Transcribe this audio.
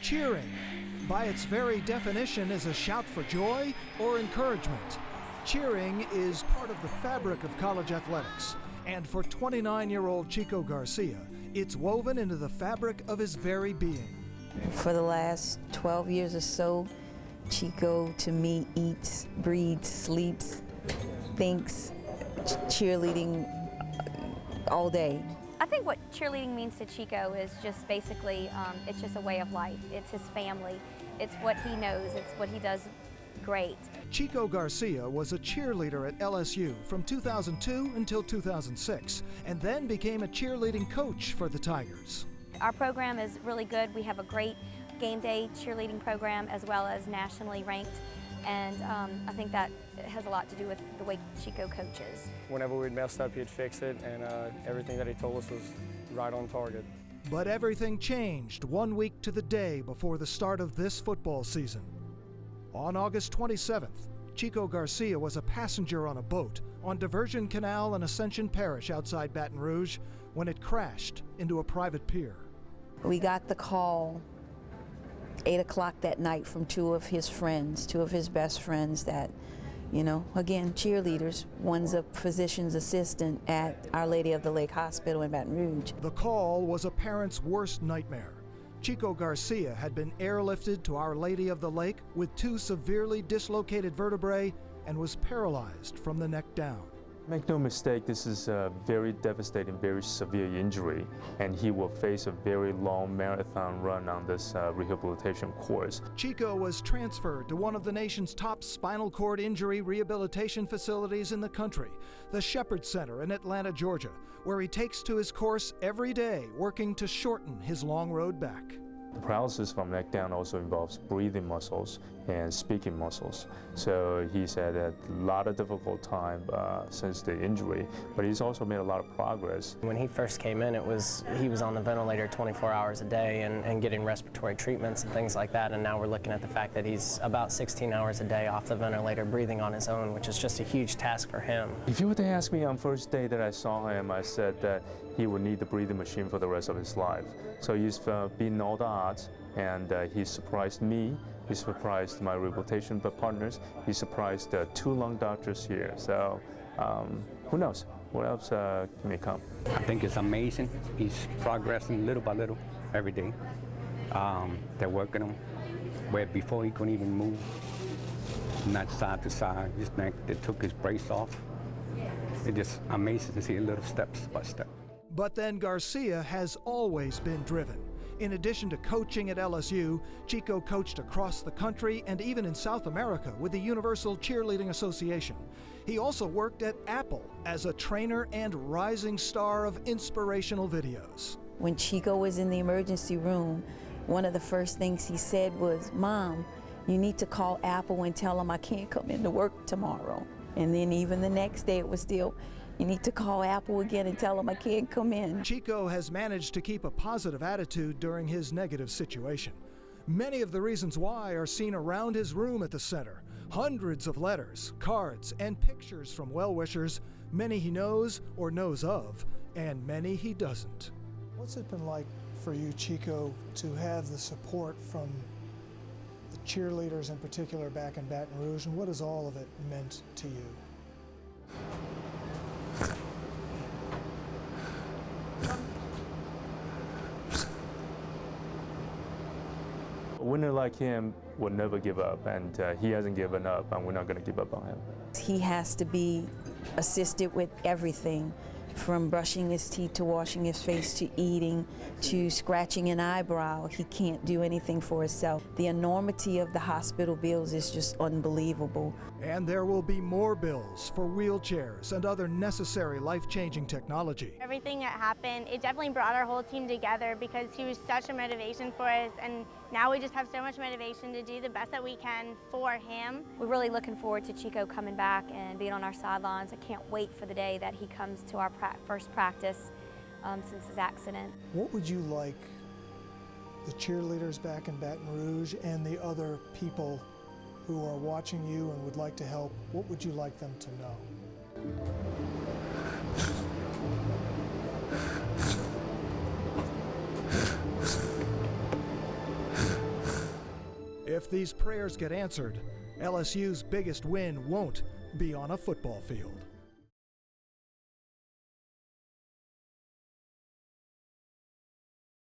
Cheering, by its very definition, is a shout for joy or encouragement. Cheering is part of the fabric of college athletics, and for 29-year-old Chico Garcia, it's woven into the fabric of his very being. For the last 12 years or so, Chico, to me, eats, breathes, sleeps, thinks, cheerleading all day. I think what cheerleading means to Chico is just basically, it's just a way of life. It's his family. It's what he knows. It's what he does great. Chico Garcia was a cheerleader at LSU from 2002 until 2006, and then became a cheerleading coach for the Tigers. Our program is really good. We have a great game day cheerleading program as well as nationally ranked, and I think that has a lot to do with the way Chico coaches. Whenever we'd messed up, he'd fix it, and everything that he told us was right on target. But everything changed 1 week to the day before the start of this football season. On August 27th, Chico Garcia was a passenger on a boat on Diversion Canal in Ascension Parish outside Baton Rouge when it crashed into a private pier. We got the call 8 o'clock that night from two of his best friends that, you know, again, cheerleaders. One's a physician's assistant at Our Lady of the Lake Hospital in Baton Rouge. The call was a parent's worst nightmare. Chico Garcia had been airlifted to Our Lady of the Lake with 2 severely dislocated vertebrae and was paralyzed from the neck down. Make no mistake, this is a very devastating, very severe injury, and he will face a very long marathon run on this rehabilitation course. Chico was transferred to one of the nation's top spinal cord injury rehabilitation facilities in the country, the Shepherd Center in Atlanta, Georgia, where he takes to his course every day, working to shorten his long road back. The paralysis from neck down also involves breathing muscles and speaking muscles. So he's had a lot of difficult time since the injury, but he's also made a lot of progress. When he first came in, he was on the ventilator 24 hours a day and getting respiratory treatments and things like that, and now we're looking at the fact that he's about 16 hours a day off the ventilator breathing on his own, which is just a huge task for him. If you were to ask me on first day that I saw him, I said that he would need the breathing machine for the rest of his life. So he's beaten all the odds, and he surprised me. He surprised my rehabilitation partners. He surprised 2 lung doctors here. So who knows? What else may come? I think it's amazing. He's progressing little by little every day. They're working him where before he couldn't even move, not side to side. His neck, they took his brace off. It's just amazing to see little steps by step. But then Garcia has always been driven. In addition to coaching at LSU, Chico coached across the country and even in South America with the Universal Cheerleading Association. He also worked at Apple as a trainer and rising star of inspirational videos. When Chico was in the emergency room, one of the first things he said was, "Mom, you need to call Apple and tell them I can't come into work tomorrow." And then even the next day it was still, "You need to call Apple again and tell them I can't come in." Chico has managed to keep a positive attitude during his negative situation. Many of the reasons why are seen around his room at the center. Hundreds of letters, cards, and pictures from well-wishers, many he knows or knows of, and many he doesn't. What's it been like for you, Chico, to have the support from the cheerleaders in particular back in Baton Rouge, and what has all of it meant to you? A winner like him will never give up, and he hasn't given up, and we're not going to give up on him. He has to be assisted with everything, from brushing his teeth to washing his face to eating to scratching an eyebrow. He can't do anything for himself. The enormity of the hospital bills is just unbelievable. And there will be more bills for wheelchairs and other necessary life-changing technology. Everything that happened, it definitely brought our whole team together because he was such a motivation for us, and now we just have so much motivation to do the best that we can for him. We're really looking forward to Chico coming back and being on our sidelines. I can't wait for the day that he comes to our first practice since his accident. What would you like the cheerleaders back in Baton Rouge and the other people who are watching you and would like to help, what would you like them to know? if these prayers get answered, LSU's biggest win won't be on a football field.